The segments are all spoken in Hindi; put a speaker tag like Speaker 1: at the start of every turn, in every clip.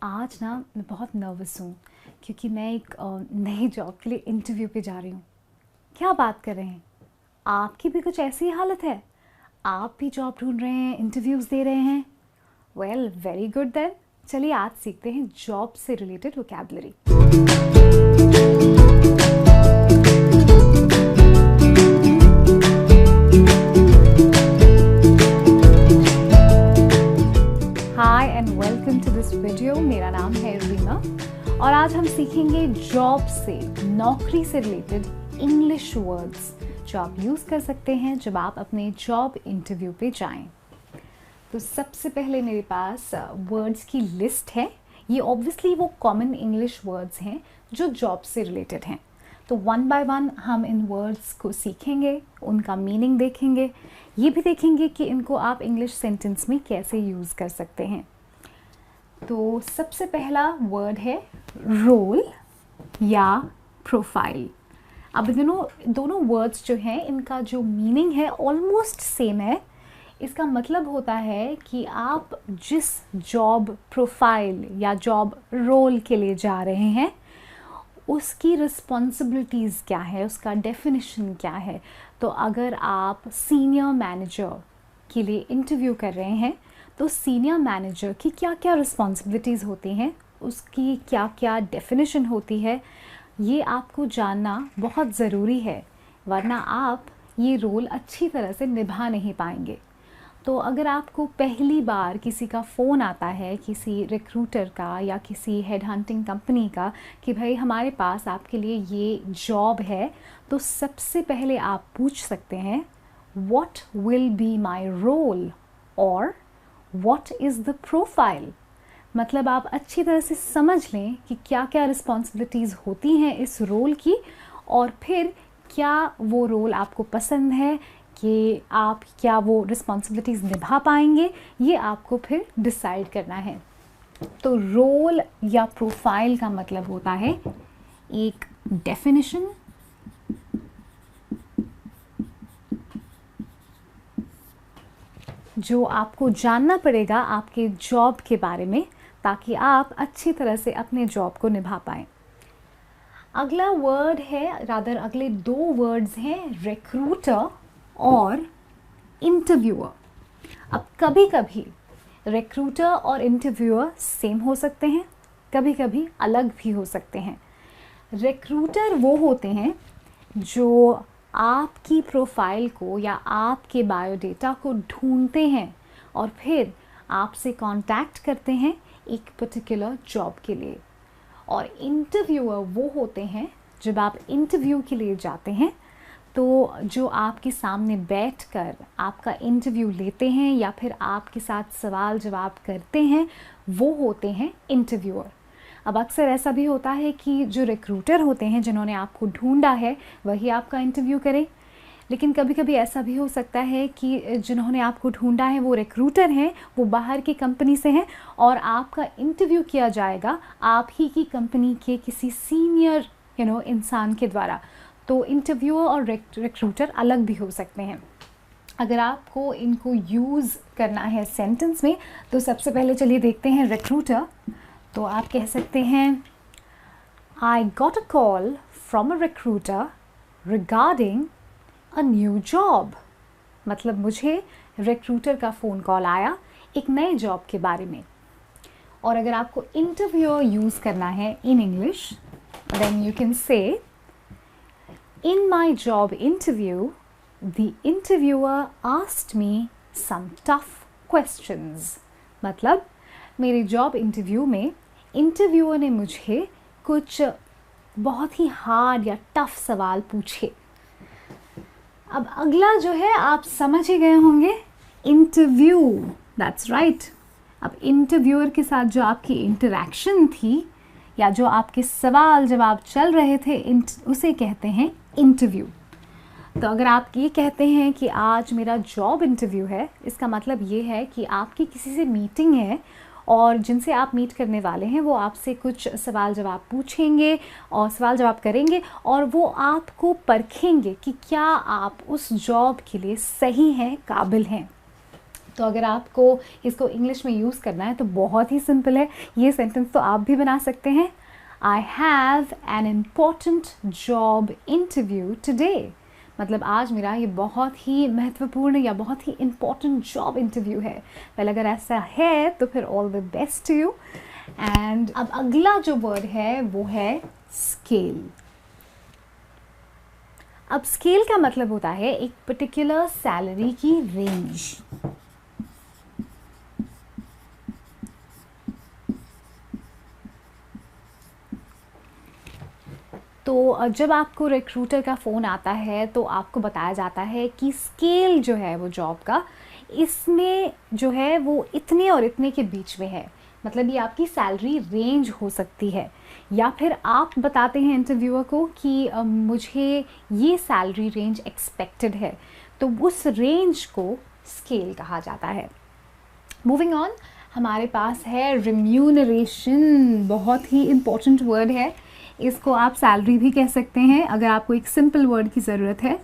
Speaker 1: आज ना मैं बहुत नर्वस हूँ क्योंकि मैं एक नई जॉब के लिए इंटरव्यू पे जा रही हूँ। क्या बात कर रहे हैं? आपकी भी कुछ ऐसी हालत है? आप भी जॉब ढूंढ रहे हैं, इंटरव्यूज़ दे रहे हैं? Well, very good then. चलिए आज सीखते हैं जॉब से related vocabulary. Hi and welcome to this video. मेरा नाम है रीमा और आज हम सीखेंगे जॉब से, नौकरी से रिलेटेड इंग्लिश वर्ड्स जो आप यूज़ कर सकते हैं जब आप अपने जॉब इंटरव्यू पे जाएं। तो सबसे पहले मेरे पास वर्ड्स की लिस्ट है। ये ऑब्वियसली वो कॉमन इंग्लिश वर्ड्स हैं जो जॉब से रिलेटेड हैं। तो वन बाय वन हम इन वर्ड्स को सीखेंगे, उनका मीनिंग देखेंगे, ये भी देखेंगे कि इनको आप इंग्लिश सेंटेंस में कैसे यूज़ कर सकते हैं। तो सबसे पहला वर्ड है रोल या प्रोफाइल। अब दोनों वर्ड्स जो हैं इनका जो मीनिंग है ऑलमोस्ट सेम है। इसका मतलब होता है कि आप जिस जॉब प्रोफाइल या जॉब रोल के लिए जा रहे हैं उसकी रिस्पॉन्सिबिलिटीज़ क्या है, उसका डेफिनेशन क्या है। तो अगर आप सीनियर मैनेजर के लिए इंटरव्यू कर रहे हैं तो सीनियर मैनेजर की क्या क्या रिस्पॉन्सिबिलिटीज़ होती हैं, उसकी क्या क्या डेफिनेशन होती है, ये आपको जानना बहुत ज़रूरी है, वरना आप ये रोल अच्छी तरह से निभा नहीं पाएंगे। तो अगर आपको पहली बार किसी का फ़ोन आता है, किसी रिक्रूटर का या किसी हेड हंटिंग कंपनी का, कि भाई हमारे पास आपके लिए ये जॉब है, तो सबसे पहले आप पूछ सकते हैं what will be my role और व्हाट इज़ द प्रोफाइल। मतलब आप अच्छी तरह से समझ लें कि क्या क्या रिस्पॉन्सिबिलिटीज़ होती हैं इस रोल की, और फिर क्या वो रोल आपको पसंद है कि आप क्या वो रिस्पॉन्सिबिलिटीज़ निभा पाएंगे, ये आपको फिर डिसाइड करना है। तो रोल या प्रोफाइल का मतलब होता है एक डेफिनेशन, जो आपको जानना पड़ेगा आपके जॉब के बारे में, ताकि आप अच्छी तरह से अपने जॉब को निभा पाएँ। अगला वर्ड है, रादर अगले दो वर्ड्स हैं रिक्रूटर और इंटरव्यूअर। अब कभी कभी रिक्रूटर और इंटरव्यूअर सेम हो सकते हैं, कभी कभी अलग भी हो सकते हैं। रिक्रूटर वो होते हैं जो आपकी प्रोफाइल को या आपके बायोडेटा को ढूंढते हैं और फिर आपसे कांटेक्ट करते हैं एक पर्टिकुलर जॉब के लिए। और इंटरव्यूअर वो होते हैं जब आप इंटरव्यू के लिए जाते हैं तो जो आपके सामने बैठकर आपका इंटरव्यू लेते हैं या फिर आपके साथ सवाल जवाब करते हैं, वो होते हैं इंटरव्यूअर। अब अक्सर ऐसा भी होता है कि जो रिक्रूटर होते हैं जिन्होंने आपको ढूंढा है वही आपका इंटरव्यू करें, लेकिन कभी कभी ऐसा भी हो सकता है कि जिन्होंने आपको ढूंढा है वो रिक्रूटर हैं, वो बाहर की कंपनी से हैं और आपका इंटरव्यू किया जाएगा आप ही की कंपनी के किसी सीनियर इंसान के द्वारा। तो इंटरव्यूअर और रिक्रूटर अलग भी हो सकते हैं। अगर आपको इनको यूज़ करना है सेंटेंस में तो सबसे पहले चलिए देखते हैं रिक्रूटर। तो आप कह सकते हैं I got a call from a recruiter regarding a new job. मतलब मुझे रिक्रूटर का फ़ोन कॉल आया एक नए जॉब के बारे में। और अगर आपको इंटरव्यूअर यूज़ करना है in English, then you can say In my job interview, the interviewer asked me some tough questions. मतलब मेरे जॉब इंटरव्यू में इंटरव्यूअर ने मुझे कुछ बहुत ही हार्ड या टफ सवाल पूछे। अब अगला जो है आप समझ ही गए होंगे, इंटरव्यू। That's right. अब इंटरव्यूअर के साथ जो आपकी इंटरेक्शन थी या जो आपके सवाल जवाब चल रहे थे उसे कहते हैं इंटरव्यू। तो अगर आप ये कहते हैं कि आज मेरा जॉब इंटरव्यू है, इसका मतलब ये है कि आपकी किसी से मीटिंग है और जिनसे आप मीट करने वाले हैं वो आपसे कुछ सवाल जवाब पूछेंगे और सवाल जवाब करेंगे और वो आपको परखेंगे कि क्या आप उस जॉब के लिए सही हैं, काबिल हैं। तो अगर आपको इसको इंग्लिश में यूज़ करना है तो बहुत ही सिंपल है, ये सेंटेंस तो आप भी बना सकते हैं। I have an important job interview today, मतलब आज मेरा ये बहुत ही महत्वपूर्ण या बहुत ही इम्पॉर्टेंट जॉब इंटरव्यू है। पहले अगर ऐसा है तो फिर all the best to you. And अब अगला जो वर्ड है वो है स्केल। अब स्केल का मतलब होता है एक पर्टिकुलर सैलरी की रेंज। तो जब आपको रिक्रूटर का फ़ोन आता है तो आपको बताया जाता है कि स्केल जो है वो जॉब का, इसमें जो है वो इतने और इतने के बीच में है, मतलब ये आपकी सैलरी रेंज हो सकती है। या फिर आप बताते हैं इंटरव्यूअर को कि मुझे ये सैलरी रेंज एक्सपेक्टेड है, तो उस रेंज को स्केल कहा जाता है। मूविंग ऑन, हमारे पास है रिम्यूनरेशन, बहुत ही इम्पोर्टेंट वर्ड है। इसको आप सैलरी भी कह सकते हैं अगर आपको एक सिंपल वर्ड की ज़रूरत है।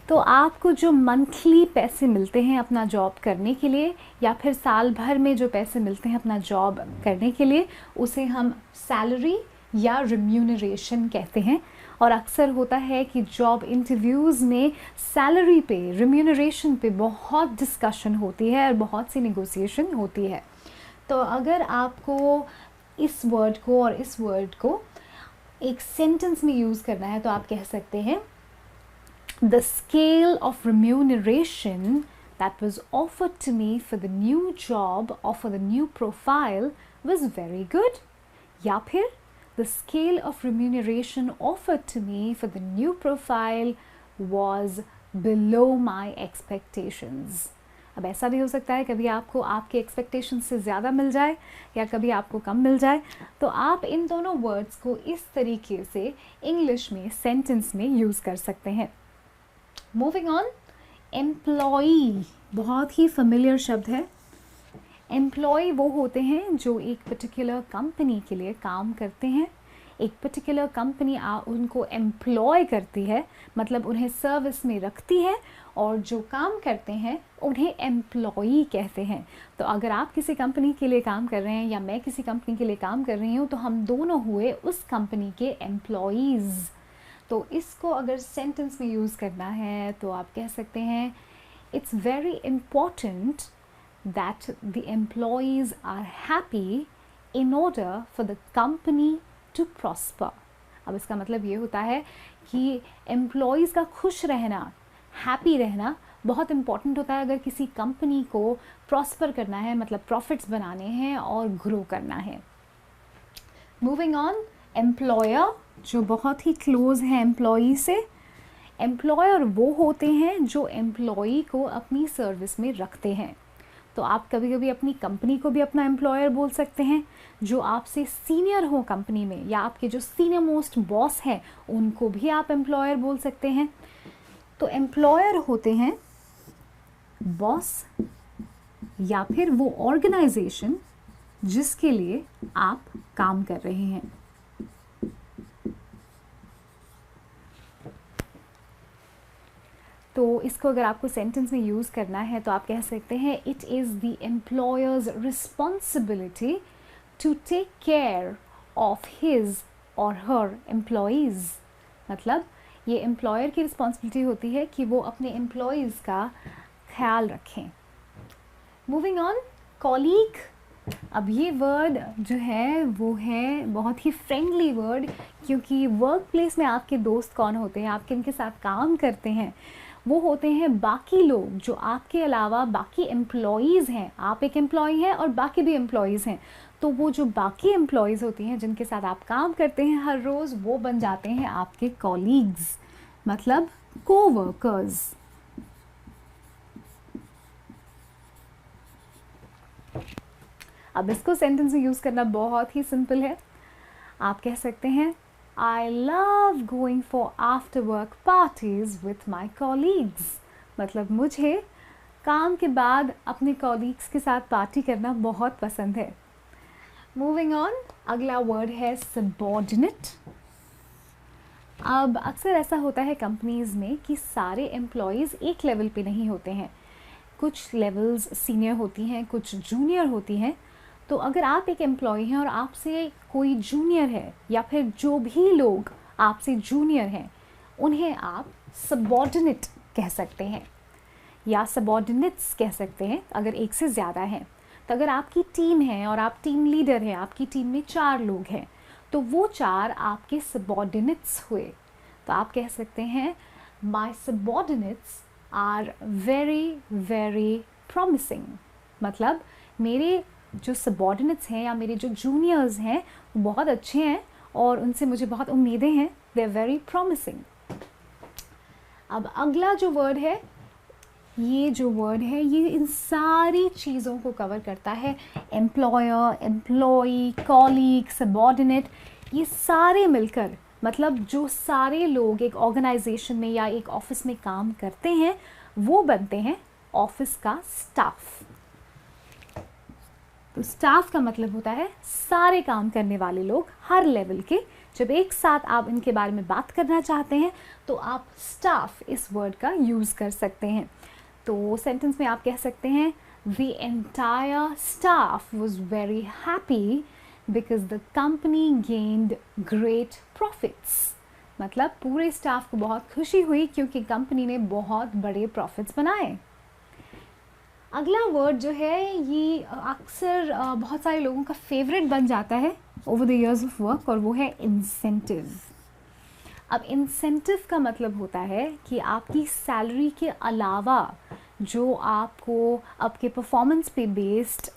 Speaker 1: तो आपको जो मंथली पैसे मिलते हैं अपना जॉब करने के लिए, या फिर साल भर में जो पैसे मिलते हैं अपना जॉब करने के लिए, उसे हम सैलरी या रिम्यूनरेशन कहते हैं। और अक्सर होता है कि जॉब इंटरव्यूज़ में सैलरी पे, रिम्यूनरेशन पे बहुत डिस्कशन होती है और बहुत सी नेगोशिएशन होती है। तो अगर आपको इस वर्ड को और इस वर्ड को एक सेंटेंस में यूज़ करना है तो आप कह सकते हैं The scale of remuneration that was offered to me for the new job or for the new profile was very good. या फिर The scale of remuneration offered to me for the new profile was below my expectations. अब ऐसा भी हो सकता है कभी आपको आपके एक्सपेक्टेशन से ज़्यादा मिल जाए या कभी आपको कम मिल जाए। तो आप इन दोनों वर्ड्स को इस तरीके से इंग्लिश में सेंटेंस में यूज़ कर सकते हैं। मूविंग ऑन, एम्प्लॉई बहुत ही फेमिलियर शब्द है। एम्प्लॉय वो होते हैं जो एक पर्टिकुलर कंपनी के लिए काम करते हैं। एक पर्टिकुलर कंपनी उनको एम्प्लॉय करती है, मतलब उन्हें सर्विस में रखती है, और जो काम करते हैं उन्हें एम्प्लॉई कहते हैं। तो अगर आप किसी कंपनी के लिए काम कर रहे हैं या मैं किसी कंपनी के लिए काम कर रही हूँ तो हम दोनों हुए उस कंपनी के एम्प्लॉयज़। तो इसको अगर सेंटेंस में यूज़ करना है तो आप कह सकते हैं it's very important that the employees are happy in order for the company to prosper. अब इसका मतलब ये होता है कि एम्प्लॉयज़ का खुश रहना, हैप्पी रहना बहुत इम्पॉर्टेंट होता है अगर किसी कंपनी को प्रॉस्पर करना है, मतलब प्रॉफिट्स बनाने हैं और ग्रो करना है। मूविंग ऑन, एम्प्लॉयर जो बहुत ही क्लोज है एम्प्लॉई से। एम्प्लॉयर वो होते हैं जो एम्प्लॉई को अपनी सर्विस में रखते हैं। तो आप कभी कभी अपनी कंपनी को भी अपना एम्प्लॉयर बोल सकते हैं। जो आपसे सीनियर हो कंपनी में या आपके जो सीनियर मोस्ट बॉस हैं उनको भी आप एम्प्लॉयर बोल सकते हैं। तो एम्प्लॉयर होते हैं बॉस या फिर वो ऑर्गेनाइजेशन जिसके लिए आप काम कर रहे हैं। तो इसको अगर आपको सेंटेंस में यूज़ करना है तो आप कह सकते हैं it is the employer's responsibility to take care of his or her employees. मतलब ये एम्प्लॉयर की रिस्पॉन्सिबिलिटी होती है कि वो अपने एम्प्लॉयज़ का ख्याल रखें। Moving on, colleague. अब ये वर्ड जो है वो है बहुत ही फ्रेंडली वर्ड, क्योंकि वर्क प्लेस में आपके दोस्त कौन होते हैं, आप किनके साथ काम करते हैं, वो होते हैं बाकी लोग जो आपके अलावा बाकी एम्प्लॉयज़ हैं। आप एक एम्प्लॉई हैं और बाकी भी एम्प्लॉयज़ हैं, तो वो जो बाकी एम्प्लॉयज़ होती हैं जिनके साथ आप काम करते हैं हर रोज़, वो बन जाते हैं आपके कॉलीग्स, मतलब कोवर्कर्स। अब इसको सेंटेंस में यूज़ करना बहुत ही सिंपल है। आप कह सकते हैं I love going for after work parties with my colleagues। मतलब मुझे काम के बाद अपने कॉलीग्स के साथ पार्टी करना बहुत पसंद है। मूविंग ऑन, अगला वर्ड है सबॉर्डिनेट। अब अक्सर ऐसा होता है कंपनीज़ में कि सारे एम्प्लॉयज़ एक लेवल पे नहीं होते हैं। कुछ लेवल्स सीनियर होती हैं, कुछ जूनियर होती हैं। तो अगर आप एक एम्प्लॉय हैं और आपसे कोई जूनियर है या फिर जो भी लोग आपसे जूनियर हैं उन्हें आप सबऑर्डिनेट कह सकते हैं या सबऑर्डिनेट्स कह सकते हैं अगर एक से ज़्यादा हैं। तो अगर आपकी टीम है और आप टीम लीडर हैं, आपकी टीम में 4 लोग हैं, तो वो 4 आपके सबऑर्डिनेट्स हुए। तो आप कह सकते हैं my subordinates are very very promising. मतलब मेरे जो सबऑर्डिनेट्स हैं या मेरे जो जूनियर्स हैं वो बहुत अच्छे हैं और उनसे मुझे बहुत उम्मीदें हैं। They are very promising. अब अगला जो वर्ड है, ये जो वर्ड है ये इन सारी चीज़ों को कवर करता है। एम्प्लॉयर, एम्प्लॉई, कॉलीग, सबऑर्डिनेट, ये सारे मिलकर, मतलब जो सारे लोग एक ऑर्गेनाइजेशन में या एक ऑफिस में काम करते हैं वो बनते हैं ऑफिस का स्टाफ। तो स्टाफ का मतलब होता है सारे काम करने वाले लोग हर लेवल के। जब एक साथ आप इनके बारे में बात करना चाहते हैं तो आप स्टाफ इस वर्ड का यूज़ कर सकते हैं। तो सेंटेंस में आप कह सकते हैं the entire staff was very happy because the company gained great profits. मतलब पूरे स्टाफ को बहुत खुशी हुई क्योंकि कंपनी ने बहुत बड़े प्रॉफिट्स बनाए। अगला वर्ड जो है ये अक्सर बहुत सारे लोगों का फेवरेट बन जाता है over the years of work, और वो है इंसेंटिव। अब इंसेंटिव का मतलब होता है कि आपकी सैलरी के अलावा जो आपको आपके परफॉर्मेंस पे बेस्ड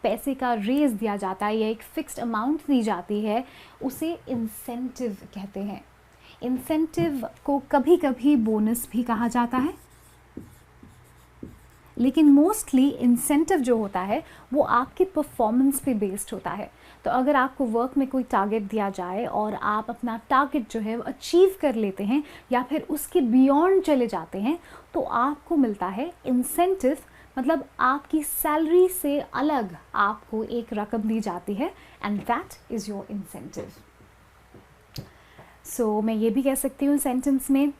Speaker 1: पैसे का रेज दिया जाता है या एक फिक्स्ड अमाउंट दी जाती है, उसे इंसेंटिव कहते हैं। इंसेंटिव को कभी कभी बोनस भी कहा जाता है, लेकिन मोस्टली इंसेंटिव जो होता है वो आपके परफॉर्मेंस पे बेस्ड होता है। तो अगर आपको वर्क में कोई टारगेट दिया जाए और आप अपना टारगेट जो है वो अचीव कर लेते हैं या फिर उसके बियॉन्ड चले जाते हैं तो आपको मिलता है इंसेंटिव। मतलब आपकी सैलरी से अलग आपको एक रकम दी जाती है and that is your incentive. So मैं ये भी कह सकती हूँ सेंटेंस में,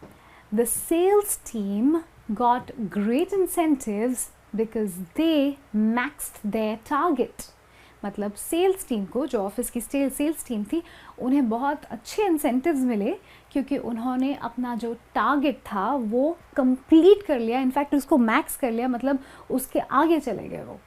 Speaker 1: the sales team got great incentives because they maxed their target। मतलब सेल्स टीम को, जो ऑफिस की सेल्स टीम थी, उन्हें बहुत अच्छे इंसेंटिव्स मिले क्योंकि उन्होंने अपना जो टारगेट था वो कंप्लीट कर लिया, इनफैक्ट उसको मैक्स कर लिया, मतलब उसके आगे चले गए वो।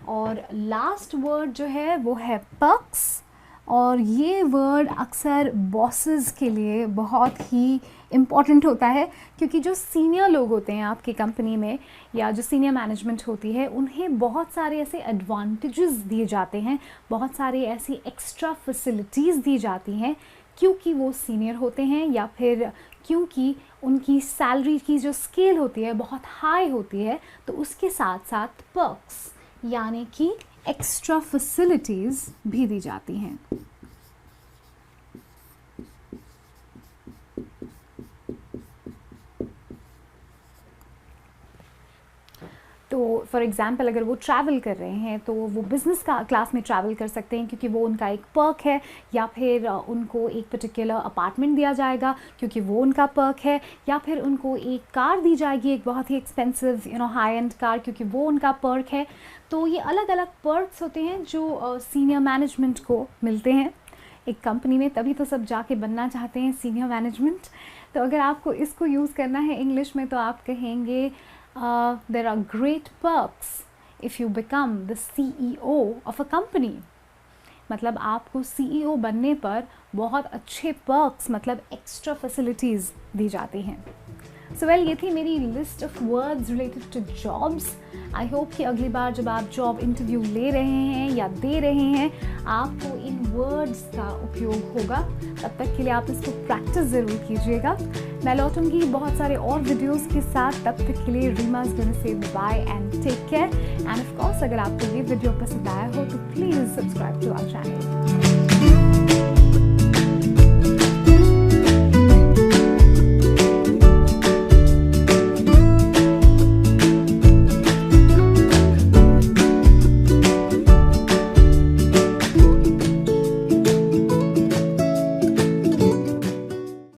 Speaker 1: और लास्ट वर्ड जो है वो है पर्क्स, और ये वर्ड अक्सर बॉसेस के लिए बहुत ही इम्पॉर्टेंट होता है क्योंकि जो सीनियर लोग होते हैं आपकी कंपनी में या जो सीनियर मैनेजमेंट होती है उन्हें बहुत सारे ऐसे एडवांटेजेस दिए जाते हैं, बहुत सारे ऐसी एक्स्ट्रा फैसिलिटीज़ दी जाती हैं क्योंकि वो सीनियर होते हैं या फिर क्योंकि उनकी सैलरी की जो स्केल होती है बहुत हाई होती है। तो उसके साथ साथ पर्क्स यानी कि एक्स्ट्रा फैसिलिटीज़ भी दी जाती हैं। तो फॉर एग्ज़ाम्पल अगर वो ट्रैवल कर रहे हैं तो वो बिज़नेस का क्लास में ट्रैवल कर सकते हैं क्योंकि वो उनका एक पर्क है, या फिर उनको एक पर्टिकुलर अपार्टमेंट दिया जाएगा क्योंकि वो उनका पर्क है, या फिर उनको एक कार दी जाएगी, एक बहुत ही एक्सपेंसिव हाई एंड कार, क्योंकि वो उनका पर्क है। तो ये अलग अलग पर्क्स होते हैं जो सीनियर मैनेजमेंट को मिलते हैं एक कंपनी में, तभी तो सब जाके बनना चाहते हैं सीनियर मैनेजमेंट। तो अगर आपको इसको यूज़ करना है इंग्लिश में तो आप कहेंगे there are great perks if you become the CEO of a company। मतलब आपको CEO बनने पर बहुत अच्छे पर्क्स मतलब एक्स्ट्रा फैसिलिटीज़ दी जाती हैं। सो वेल, ये थी मेरी list of words related to jobs. I hope कि अगली बार जब आप जॉब इंटरव्यू ले रहे हैं या दे रहे हैं आपको इन वर्ड्स का उपयोग होगा। तब तक के लिए आप इसको प्रैक्टिस ज़रूर कीजिएगा। मैं लौटूंगी बहुत सारे और वीडियोस के साथ, तब तक के लिए Rima is gonna say bye and take care. And of course अगर आपको ये वीडियो पसंद आया हो तो please subscribe to our channel.